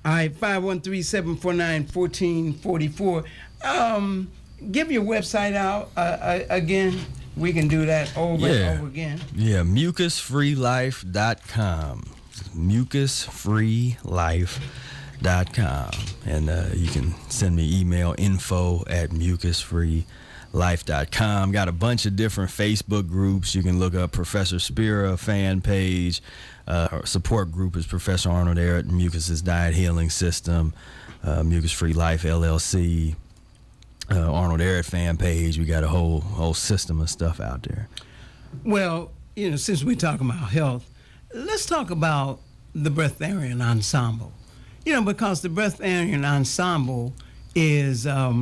All right, 513-749-1444. Give your website out again. We can do that over and over again. Yeah, Mucus-freelife.com. Mucus-freelife.com. And you can send me email, info@mucusfreelife.com. Got a bunch of different Facebook groups. You can look up Professor Spira fan page. Our support group is Professor Arnold Air at Mucusless Diet Healing System, Mucus-free Life LLC, Arnold Air fan page. We got a whole system of stuff out there. Well, since we're talking about health, let's talk about the Breatharian Ensemble. Because the Breatharian Ensemble is, a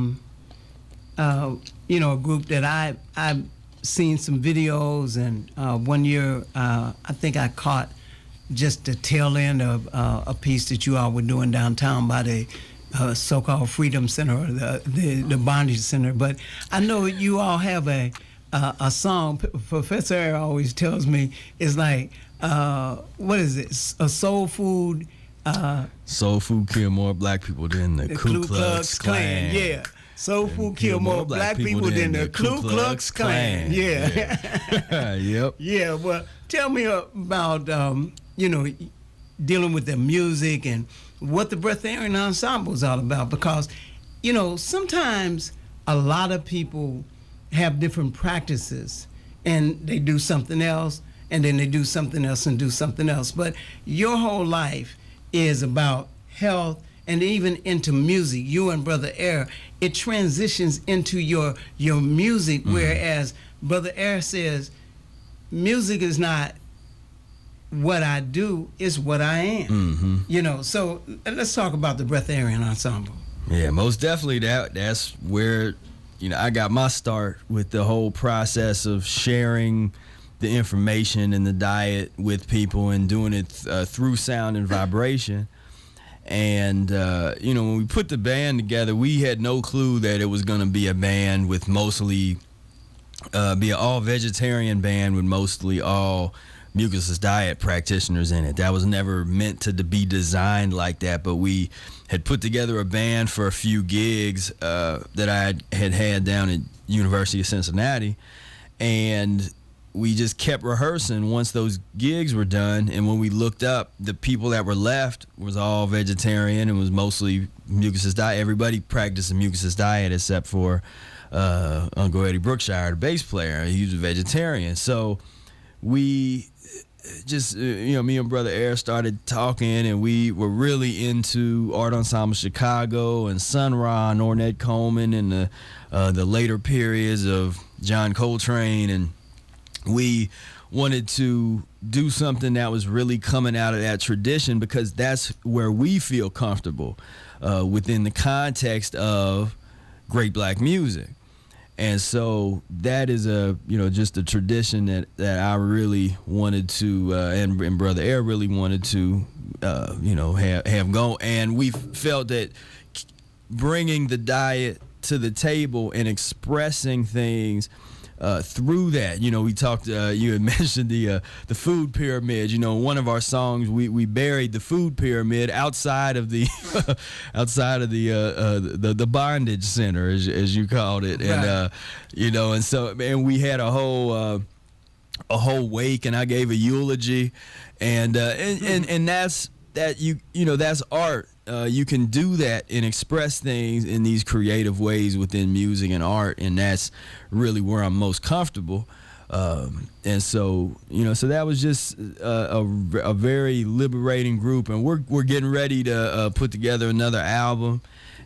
group that I've seen some videos, and one year I think I caught just the tail end of a piece that you all were doing downtown by the so-called Freedom Center, or the Bondage Center. But I know you all have a song. Professor Air always tells me it's like, what is it? A soul food. Soul food kill more black people than the Ku Klux Klan. Yeah. Soul food kill more black people than the Ku Klux Klan. Yeah. Yep. Yeah. Well, tell me about dealing with the music and what the Breatharian Ensemble is all about, because sometimes a lot of people have different practices and they do something else and then they do something else and do something else, but your whole life is about health and even into music. You and Brother Air, it transitions into your music, whereas Brother Air says music is not what I do, is what I am. So let's talk about the Breatharian Ensemble. Yeah, most definitely. That's where I got my start with the whole process of sharing the information and the diet with people and doing it through sound and vibration. And when we put the band together, we had no clue that it was going to be a band with mostly be an all vegetarian band with mostly all Mucusless Diet practitioners in it. That was never meant to be designed like that, but we had put together a band for a few gigs that I had down at University of Cincinnati, and we just kept rehearsing once those gigs were done. And when we looked up, the people that were left was all vegetarian and was mostly Mucusless Diet. Everybody practiced a Mucusless Diet except for Uncle Eddie Brookshire, the bass player. He was a vegetarian. So we just, me and Brother Air started talking, and we were really into Art Ensemble Chicago and Sun Ra and Ornette Coleman and the later periods of John Coltrane, and we wanted to do something that was really coming out of that tradition, because that's where we feel comfortable within the context of great black music. And so that is just a tradition that I really wanted to, and Brother Air really wanted to, have go. And we felt that bringing the diet to the table and expressing things through that, we talked. You had mentioned the food pyramid. One of our songs, we buried the food pyramid outside of the the bondage center, as you called it, and right. and we had a whole wake, and I gave a eulogy, and that's that's art. You can do that and express things in these creative ways within music and art, and that's really where I'm most comfortable. And so that was just a very liberating group, and we're getting ready to put together another album,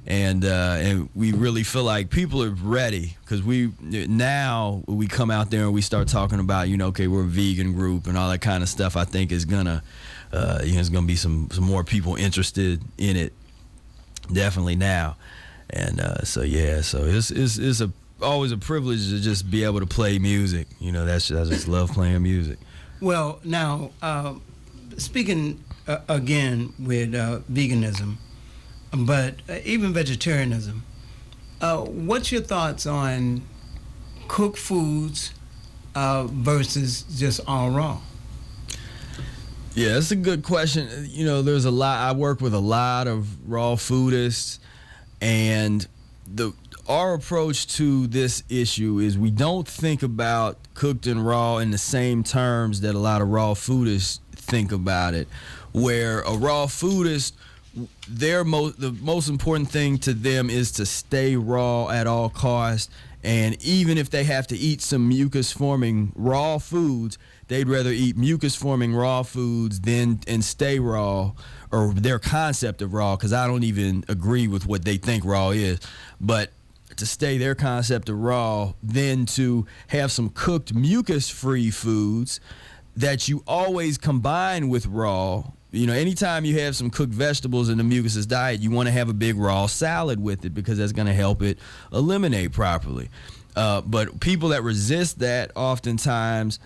and we really feel like people are ready, because we come out there and we start talking about okay, we're a vegan group and all that kind of stuff. I think is gonna there's gonna be some more people interested in it, definitely now, and so it's always a privilege to just be able to play music. I just love playing music. Well, now speaking again with veganism, but even vegetarianism, what's your thoughts on cooked foods versus just all raw? Yeah, that's a good question. You know, there's a lot. I work with a lot of raw foodists, and our approach to this issue is we don't think about cooked and raw in the same terms that a lot of raw foodists think about it. Where a raw foodist, the most important thing to them is to stay raw at all costs, and even if they have to eat some mucus-forming raw foods, they'd rather eat mucus-forming raw foods and stay raw, or their concept of raw, because I don't even agree with what they think raw is, but to stay their concept of raw, then to have some cooked mucus-free foods that you always combine with raw. You know, anytime you have some cooked vegetables in the Mucusless diet, you want to have a big raw salad with it because that's going to help it eliminate properly. But people that resist that oftentimes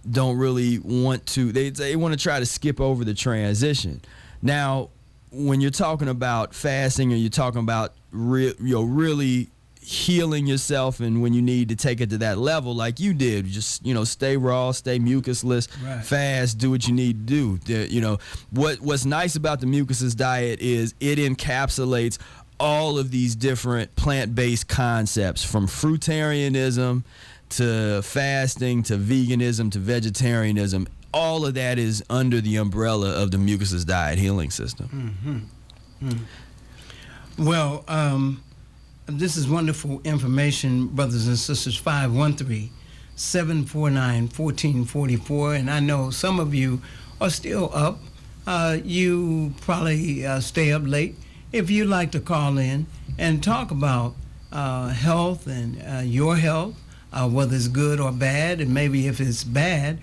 don't really want to. They want to try to skip over the transition. Now, when you're talking about fasting, or you're talking about really healing yourself, and when you need to take it to that level like you did, just stay raw, stay mucusless, right. Fast, do what you need to do. What's nice about the Mucusless diet is it encapsulates all of these different plant-based concepts, from fruitarianism to fasting to veganism to vegetarianism. All of that is under the umbrella of the Mucusless Diet Healing System. Mm-hmm. Mm. Well, this is wonderful information, brothers and sisters. 513-749-1444. And I know some of you are still up. You probably stay up late. If you'd like to call in and talk about health and your health, whether it's good or bad, and maybe if it's bad,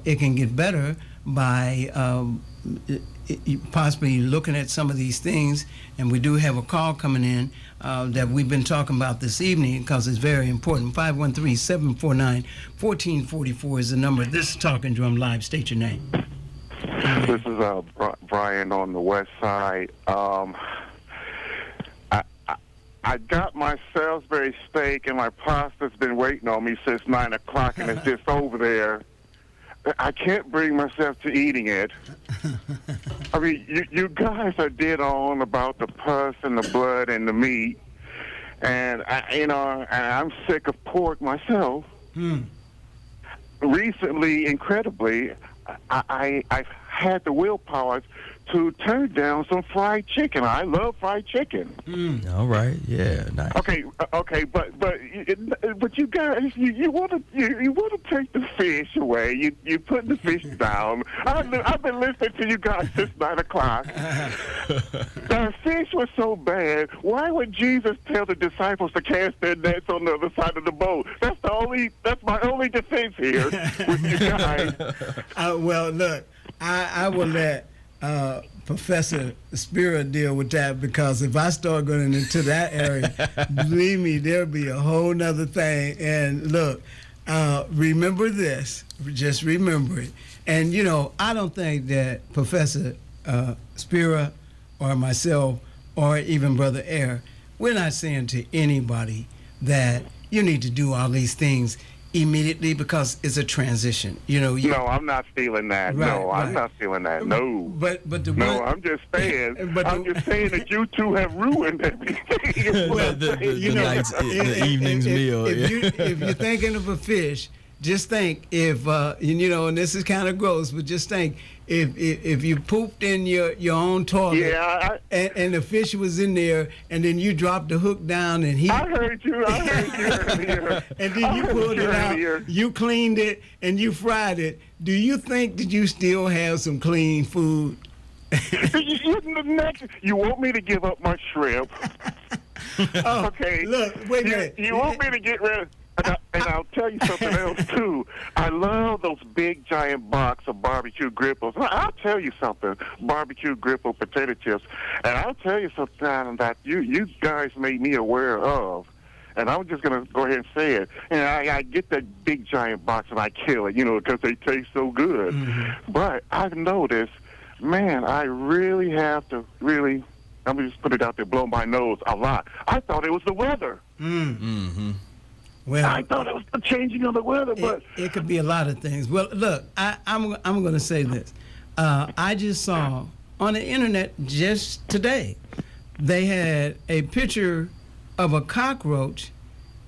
it can get better by possibly looking at some of these things. And we do have a call coming in that we've been talking about this evening because it's very important. 513-749-1444 is the number. This is Talking Drum Live. State your name. This is Brian on the west side. I got my Salisbury steak, and my pasta's been waiting on me since 9 o'clock, and it's just over there. I can't bring myself to eating it. I mean, you guys are dead on about the pus and the blood and the meat, and I'm sick of pork myself. Recently, incredibly, I've had the willpower to turn down some fried chicken. I love fried chicken. All right, yeah, nice. Okay, but you guys, you want to take the fish away. You put the fish down. I've been listening to you guys since 9 o'clock. The fish was so bad. Why would Jesus tell the disciples to cast their nets on the other side of the boat? That's my only defense here with you guys. Well, look, I will let Professor Spira deal with that, because if I start going into that area, believe me, there'll be a whole nother thing. And look, remember this, just remember it. And I don't think that Professor Spira or myself or even Brother Air, we're not saying to anybody that you need to do all these things immediately, because it's a transition. No, I'm not feeling that. Right, no, right. I'm not feeling that. No. But I'm just saying. Just saying that you two have ruined everything. Well, the evening's meal. If you're thinking of a fish, just think if and this is kind of gross, but just think if you pooped in your own toilet, and the fish was in there, and then you dropped the hook down, and I heard you earlier. And then you pulled it out, you cleaned it, and you fried it. Do you think that you still have some clean food? You want me to give up my shrimp? Okay. Look, wait a minute. You want me to get rid of... And I'll tell you something else, too. I love those big, giant box of barbecue gripples. I'll tell you something, barbecue gripple potato chips. And I'll tell you something that you guys made me aware of. And I'm just going to go ahead and say it. And I get that big, giant box, and I kill it, because they taste so good. Mm-hmm. But I've noticed, man, I really have to let me just put it out there, blow my nose a lot. I thought it was the weather. Mm-hmm. Well, I thought it was the changing of the weather, but it could be a lot of things. Well, look, I'm going to say this. I just saw on the internet just today, they had a picture of a cockroach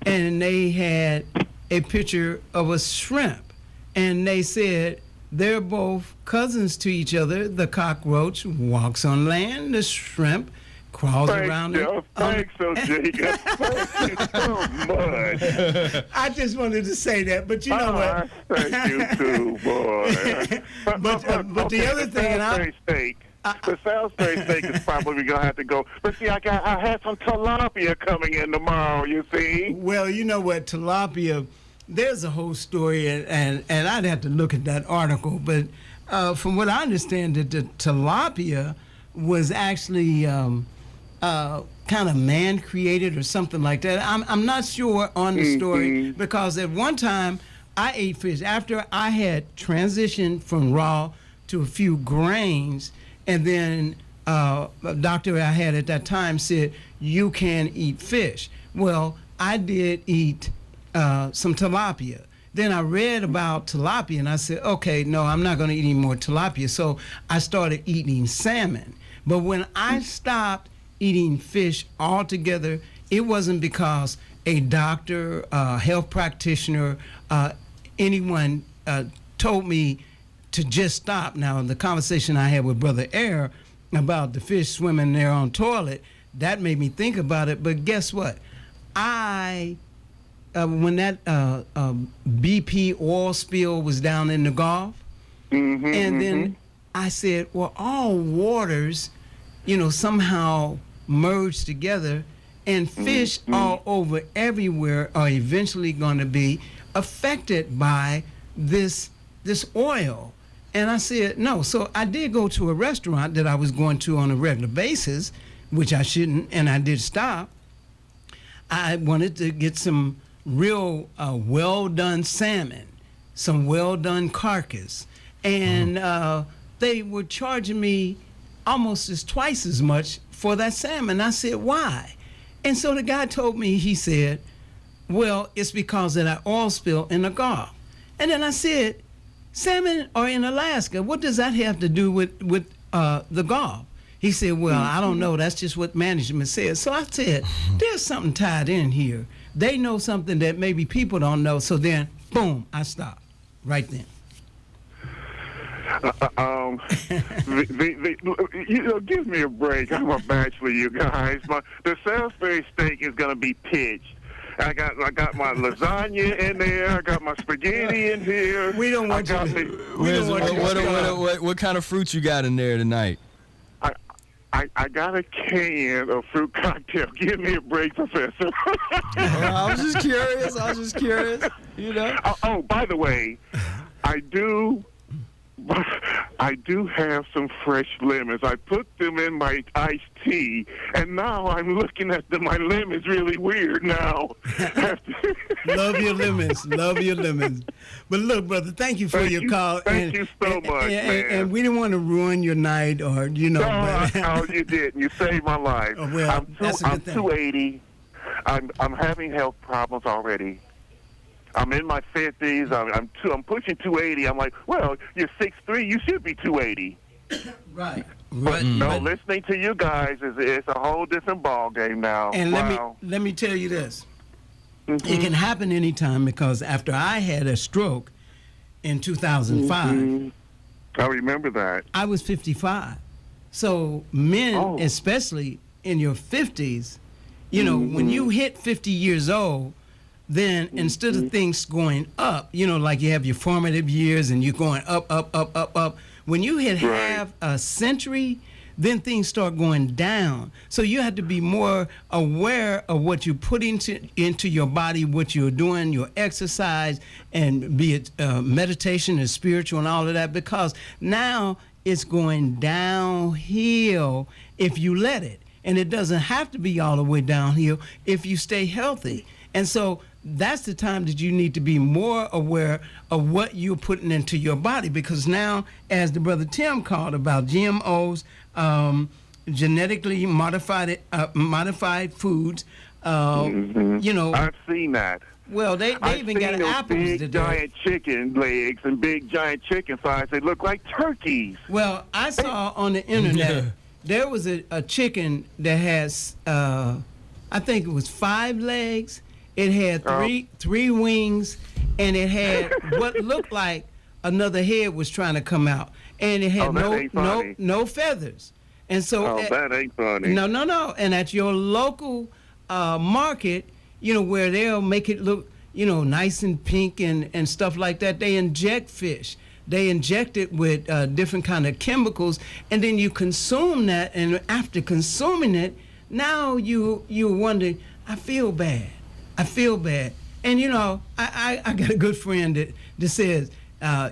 and they had a picture of a shrimp. And they said they're both cousins to each other. The cockroach walks on land, the shrimp crawls around. Thanks, Oginga. Thank you so much. I just wanted to say that, but you know what? Thank you too, boy. But the other thing, the Salisbury steak is probably gonna have to go. But see, I had some tilapia coming in tomorrow. You see? Well, you know what, tilapia. There's a whole story, and I'd have to look at that article. But from what I understand, that the tilapia was actually kind of man-created or something like that. I'm not sure on the story because at one time I ate fish after I had transitioned from raw to a few grains, and then a doctor I had at that time said you can eat fish. Well, I did eat some tilapia. Then I read about tilapia and I said, okay, no, I'm not going to eat any more tilapia. So I started eating salmon. But when I stopped eating fish altogether, it wasn't because a doctor, health practitioner, anyone told me to just stop. Now, the conversation I had with Brother Air about the fish swimming in their own toilet, that made me think about it. But guess what? When that BP oil spill was down in the Gulf, and then I said, well, all waters, somehow merge together, and fish all over everywhere are eventually going to be affected by this oil. And I said, no. So I did go to a restaurant that I was going to on a regular basis, which I shouldn't, and I did stop. I wanted to get some real well-done salmon, some well-done carcass. And they were charging me almost twice as much for that salmon. I said, why? And so the guy told me, he said, well, it's because of that oil spill in the Gulf. And then I said, salmon are in Alaska. What does that have to do with the Gulf? He said, well, I don't know. That's just what management said. So I said, there's something tied in here. They know something that maybe people don't know. So then, boom, I stopped right then. Give me a break. I'm a bachelor, you guys. The Salisbury steak is going to be pitched. I got my lasagna in there. I got my spaghetti in here. We don't want What kind of fruit you got in there tonight? I got a can of fruit cocktail. Give me a break, Professor. I was just curious. Oh, by the way, I do have some fresh lemons. I put them in my iced tea, and now I'm looking at them. My lemon's really weird now. Love your lemons. But look, brother, thank you for your call. Thank you so much, man. And we didn't want to ruin your night or, No, you didn't. You saved my life. Oh, well, that's a good thing. 280. I'm having health problems already. I'm in my 50s. I'm pushing 280. I'm like, well, you're 6'3". You should be 280. Right. But listening to you guys is a whole different ball game now. And let me tell you this. It can happen anytime because after I had a stroke in 2005, I remember that. I was 55. So men, especially in your 50s, when you hit 50 years old, then instead of things going up, like you have your formative years and you're going up, when you hit half a century, then things start going down. So you have to be more aware of what you put into your body, what you're doing, your exercise, and be it meditation and spiritual and all of that, because now it's going downhill if you let it. And it doesn't have to be all the way downhill if you stay healthy. And so that's the time that you need to be more aware of what you're putting into your body, because now, as the brother Tim called about GMOs, genetically modified foods, I've seen that. Well, they I've even got seen those apples big today. giant chicken legs and big giant chicken thighs. They look like turkeys. Well, I saw on the internet there was a chicken that has I think it was 5 legs. It had three wings, and it had what looked like another head was trying to come out, and it had no feathers. And so that ain't funny. No. And at your local market, where they'll make it look, nice and pink and stuff like that, they inject fish. They inject it with different kind of chemicals, and then you consume that. And after consuming it, now you wonder, I feel bad. And I got a good friend that says,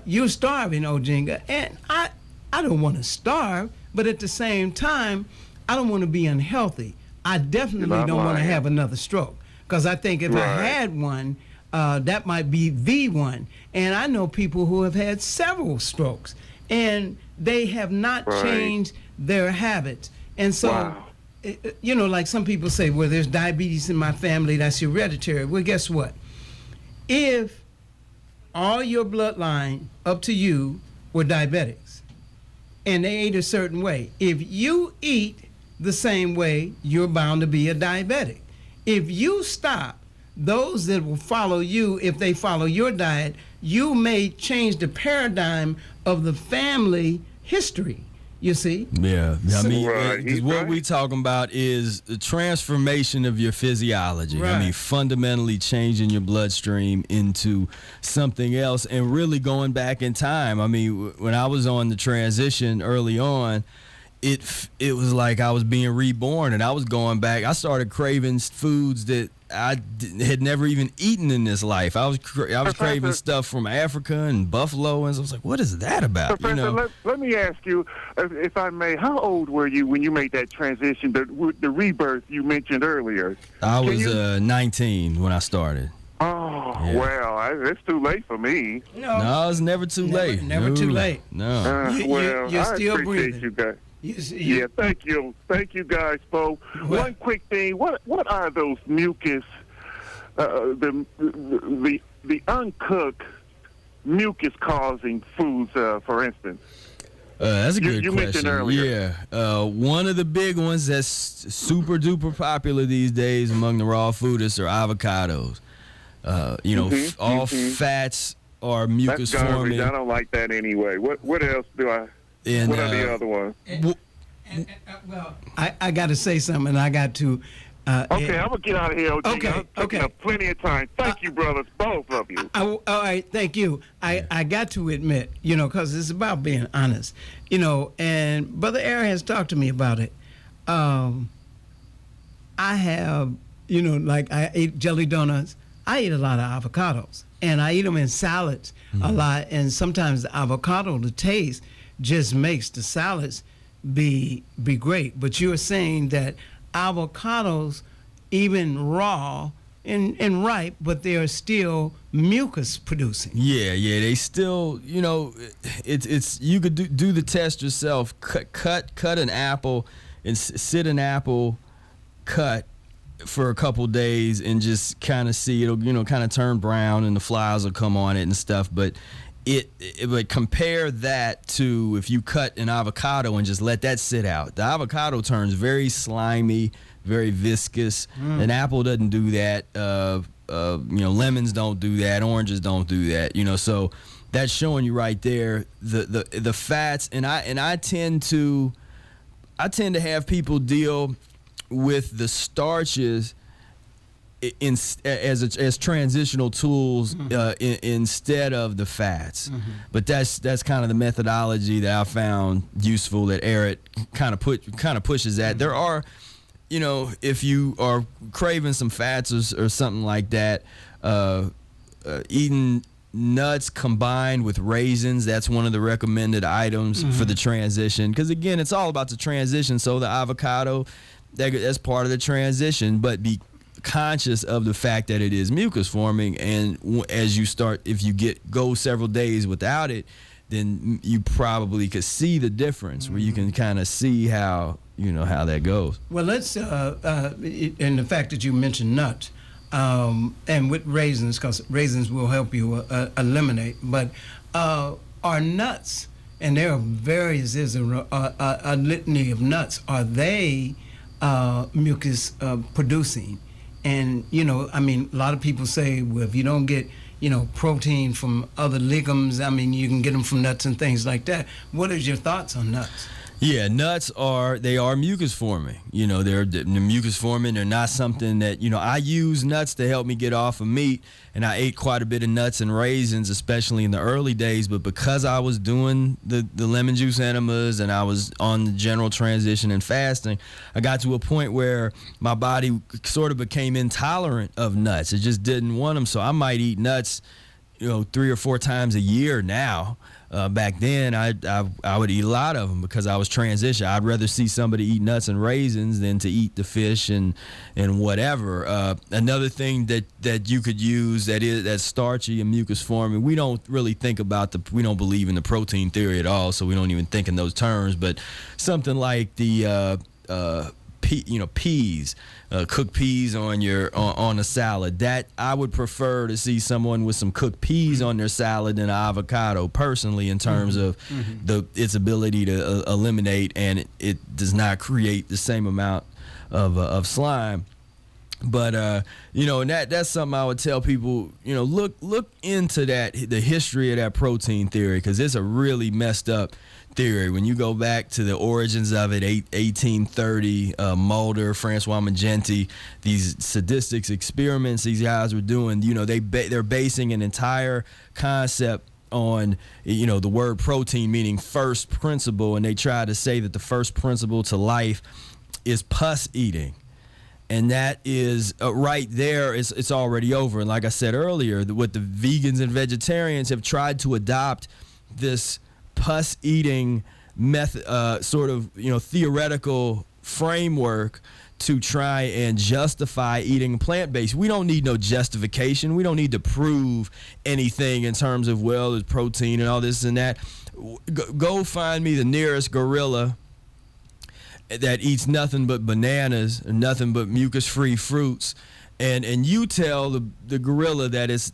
you're starving, Oginga. And I don't want to starve, but at the same time, I don't want to be unhealthy. I definitely don't want to have another stroke, because I think if I had one, that might be the one. And I know people who have had several strokes, and they have not changed their habits. And so, like some people say, well, there's diabetes in my family, that's hereditary. Well, guess what? If all your bloodline up to you were diabetics, and they ate a certain way, if you eat the same way, you're bound to be a diabetic. If you stop, those that will follow you, if they follow your diet, you may change the paradigm of the family history. You see? Yeah. I mean, what we talking about is the transformation of your physiology. Right. I mean, fundamentally changing your bloodstream into something else, and really going back in time. I mean, when I was on the transition early on, it was like I was being reborn, and I was going back. I started craving foods that I had never even eaten in this life. I was craving stuff from Africa and buffalo, and I was like, "What is that about?" Professor, let me ask you, if I may, how old were you when you made that transition, the rebirth you mentioned earlier? I was 19 when I started. Oh, yeah. Well, it's too late for me. No, it's never too late. Never too late. No. You're still I appreciate breathing. You guys. Yeah, thank you guys both. One quick thing: what are those mucus, the uncooked mucus causing foods, for instance? That's a good you question. Mentioned earlier. Yeah, one of the big ones that's super duper popular these days among the raw foodists are avocados. All fats are mucus That's garbage. forming. I don't like that anyway. What else do I? And, what are the other ones? Well, I got to say something. I got to. Okay, I'm gonna get out of here. Okay, I'm taking up plenty of time. Thank you, brothers, both of you. All right, thank you. I got to admit, because it's about being honest, and Brother Aaron has talked to me about it. I have, like I ate jelly donuts. I eat a lot of avocados, and I eat them in salads a lot. And sometimes the avocado, the taste just makes the salads be great. But you're saying that avocados, even raw and ripe, but they are still mucus producing. Yeah, they still, it's you could do the test yourself. Cut an apple and sit an apple cut for a couple days and just kind of see it'll kind of turn brown and the flies will come on it and stuff. But it would compare that to if you cut an avocado and just let that sit out. The avocado turns very slimy, very viscous. An apple doesn't do that. Lemons don't do that. Oranges don't do that. So that's showing you right there the fats. And I tend to have people deal with the starches as transitional tools instead of the fats. But that's kind of the methodology that I found useful that Eric kind of pushes at. There are, if you are craving some fats or something like that, eating nuts combined with raisins, that's one of the recommended items for the transition, because again, it's all about the transition. So the avocado, that's part of the transition, but be conscious of the fact that it is mucus forming, and as you start, if you go several days without it, then you probably could see the difference, where you can kind of see how that goes. Well, let's and the fact that you mentioned nuts, and with raisins, because raisins will help you eliminate. But are nuts, and there are various, there's a litany of nuts, are they mucus producing? And, you know, I mean, a lot of people say, well, if you don't get, you know, protein from other legumes, I mean, you can get them from nuts and things like that. What is your thoughts on nuts? Yeah, nuts are mucus forming. You know, they're mucus forming. They're not something that, you know, I use nuts to help me get off of meat, and I ate quite a bit of nuts and raisins, especially in the early days. But because I was doing the lemon juice enemas and I was on the general transition and fasting, I got to a point where my body sort of became intolerant of nuts. It just didn't want them. So I might eat nuts, you know, 3 or 4 times a year now. Back then, I would eat a lot of them because I was transitioning. I'd rather see somebody eat nuts and raisins than to eat the fish and whatever. Another thing that you could use that's starchy and mucus forming. We don't really think about we don't believe in the protein theory at all, so we don't even think in those terms. But something like the peas, cooked peas on a salad. That I would prefer to see someone with some cooked peas on their salad than an avocado, personally, in terms of its ability to eliminate, and it does not create the same amount of slime. But you know, and that's something I would tell people. You know, look into the history of that protein theory, because it's a really messed up theory. When you go back to the origins of it, 1830, Mulder, Francois Magenti, these statistics experiments these guys were doing, you know, they're basing an entire concept on, you know, the word protein meaning first principle, and they try to say that the first principle to life is pus eating. And that is right there, it's already over. And like I said earlier, what the vegans and vegetarians have tried to adopt this pus eating method, sort of, you know, theoretical framework to try and justify eating plant-based. We don't need no justification. We don't need to prove anything in terms of, well, there's protein and all this and that. Go find me the nearest gorilla that eats nothing but bananas and nothing but mucus-free fruits, and you tell the gorilla that it's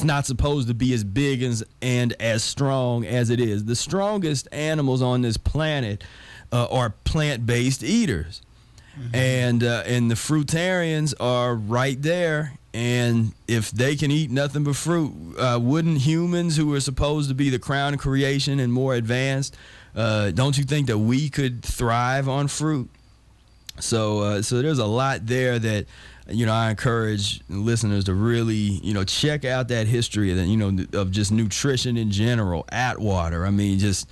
not supposed to be as big and as strong as it is. The strongest animals on this planet are plant-based eaters. And the fruitarians are right there. And if they can eat nothing but fruit, wouldn't humans, who are supposed to be the crown of creation and more advanced, don't you think that we could thrive on fruit? So there's a lot there that, you know, I encourage listeners to really, you know, check out that history of, you know, of just nutrition in general. Atwater, I mean, just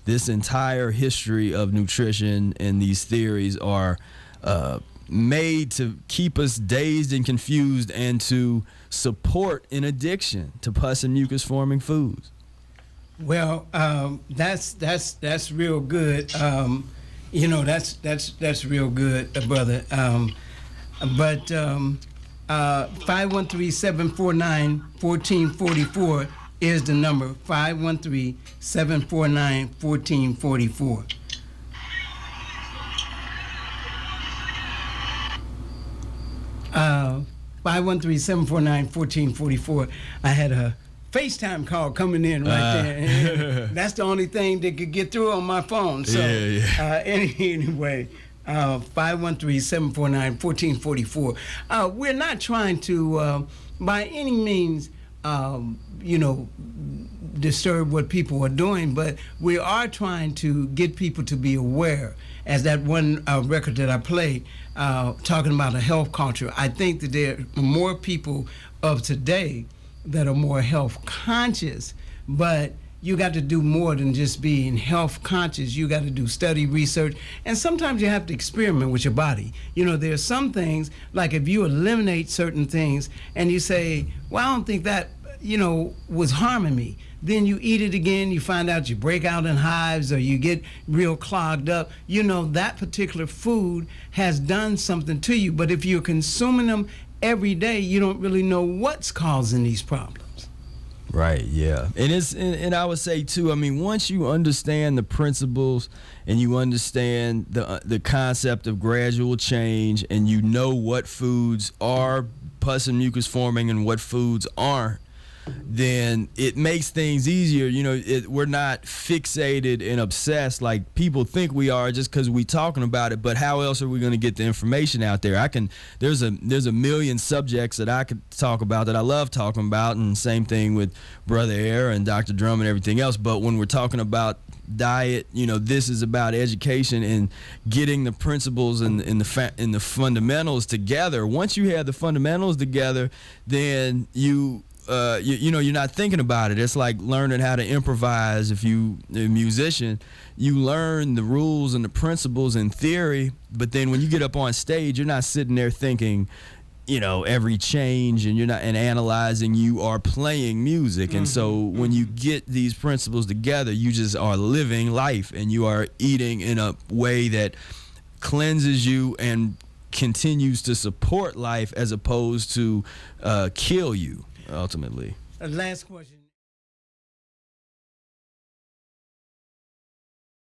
this entire history of nutrition and these theories are made to keep us dazed and confused and to support an addiction to pus and mucus forming foods. Well, that's real good. You know, that's real good, brother. But 513-749-1444 is the number. 513-749-1444. 513-749-1444. I had a FaceTime call coming in right there. And that's the only thing that could get through on my phone. So anyway, 513-749-1444. We're not trying to, by any means, you know, disturb what people are doing, but we are trying to get people to be aware. As that one record that I played, talking about a health culture, I think that there are more people of today that are more health conscious, but you got to do more than just being health conscious. You got to do study, research, and sometimes you have to experiment with your body. You know, there are some things, like if you eliminate certain things and you say, well, I don't think that, you know, was harming me. Then you eat it again, you find out you break out in hives or you get real clogged up. You know, that particular food has done something to you, but if you're consuming them every day, you don't really know what's causing these problems. Right, yeah. And I would say too, I mean, once you understand the principles and you understand the concept of gradual change, and you know what foods are pus and mucus forming and what foods aren't, then it makes things easier. You know, we're not fixated and obsessed like people think we are just because we talking about it. But how else are we going to get the information out there? There's a million subjects that I could talk about that I love talking about, and same thing with Brother Air and Dr. Drum and everything else. But when we're talking about diet, you know, this is about education and getting the principles and the fundamentals together. Once you have the fundamentals together, then you know, you're not thinking about it. It's like learning how to improvise. If you're a musician, you learn the rules and the principles in theory, but then when you get up on stage, you're not sitting there thinking, you know, every change, and you're not analyzing. You are playing music. And so when you get these principles together, you just are living life, and you are eating in a way that cleanses you and continues to support life as opposed to kill you ultimately. Last question.